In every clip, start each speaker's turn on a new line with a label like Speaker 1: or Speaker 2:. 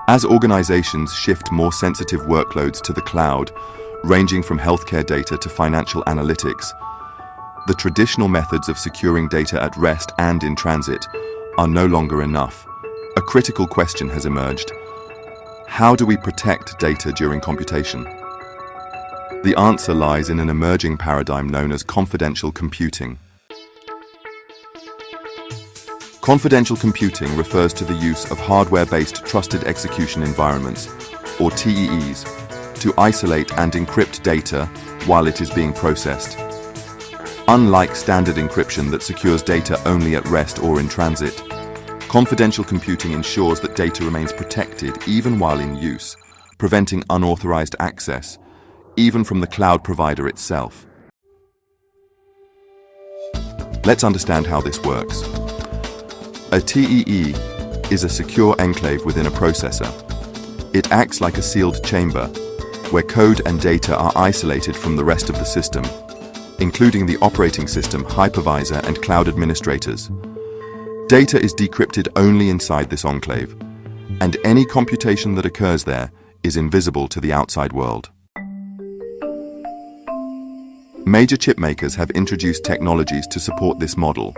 Speaker 1: As organizations shift more sensitive workloads to the cloud, ranging from healthcare data to financial analytics, the traditional methods of securing data at rest and in transit are no longer enough. A critical question has emerged. How do we protect data during computation? The answer lies in an emerging paradigm known as confidential computing. Confidential computing refers to the use of hardware-based trusted execution environments, or TEEs, to isolate and encrypt data while it is being processed. Unlike standard encryption that secures data only at rest or in transit, confidential computing ensures that data remains protected even while in use, preventing unauthorized access, even from the cloud provider itself. Let's understand how this works. A TEE is a secure enclave within a processor. It acts like a sealed chamber, where code and data are isolated from the rest of the system, including the operating system, hypervisor, and cloud administrators. Data is decrypted only inside this enclave, and any computation that occurs there is invisible to the outside world. Major chipmakers have introduced technologies to support this model.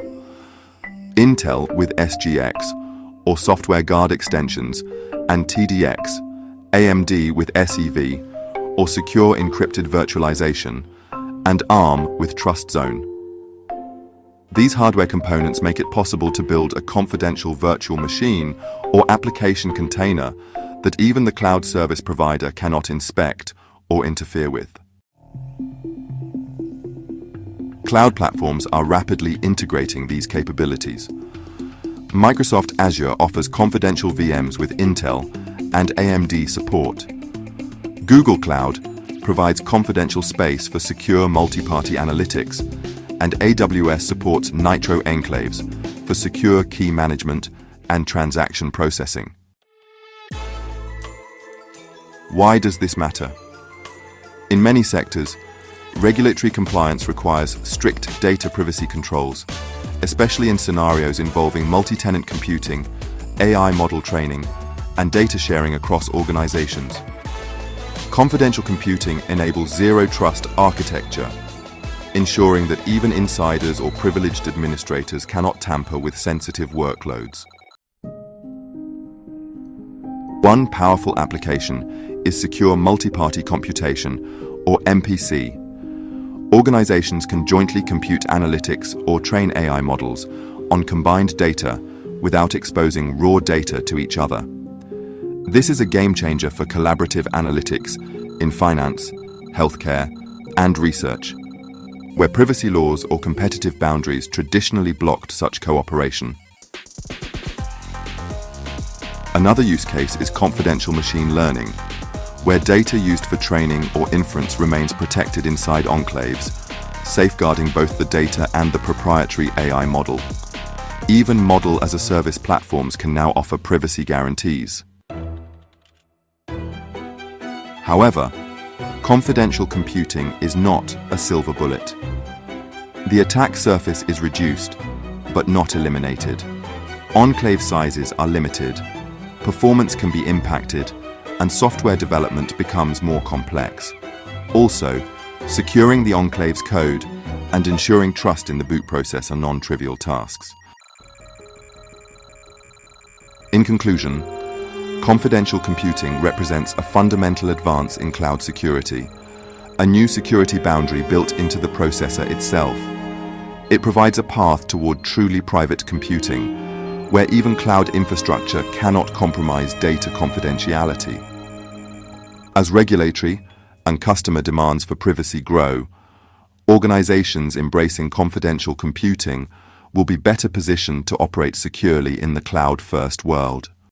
Speaker 1: Intel with SGX, or Software Guard Extensions, and TDX, AMD with SEV, or Secure Encrypted Virtualization, and ARM with TrustZone. These hardware components make it possible to build a confidential virtual machine or application container that even the cloud service provider cannot inspect or interfere with. Cloud platforms are rapidly integrating these capabilities. Microsoft Azure offers confidential VMs with Intel and AMD support. Google Cloud provides confidential space for secure multi-party analytics, and AWS supports Nitro enclaves for secure key management and transaction processing. Why does this matter? In many sectors, regulatory compliance requires strict data privacy controls, especially in scenarios involving multi-tenant computing, AI model training, and data sharing across organizations. Confidential computing enables zero-trust architecture, ensuring that even insiders or privileged administrators cannot tamper with sensitive workloads. One powerful application is secure multi-party computation, or MPC. Organizations can jointly compute analytics or train AI models on combined data without exposing raw data to each other. This is a game changer for collaborative analytics in finance, healthcare, and research, where privacy laws or competitive boundaries traditionally blocked such cooperation. Another use case is confidential machine learning, where data used for training or inference remains protected inside enclaves, safeguarding both the data and the proprietary AI model. Even model-as-a-service platforms can now offer privacy guarantees. However, confidential computing is not a silver bullet. The attack surface is reduced, but not eliminated. Enclave sizes are limited, performance can be impacted, and software development becomes more complex. Also, securing the enclave's code and ensuring trust in the boot process are non-trivial tasks. In conclusion, confidential computing represents a fundamental advance in cloud security, a new security boundary built into the processor itself. It provides a path toward truly private computing, where even cloud infrastructure cannot compromise data confidentiality. As regulatory and customer demands for privacy grow, organizations embracing confidential computing will be better positioned to operate securely in the cloud-first world.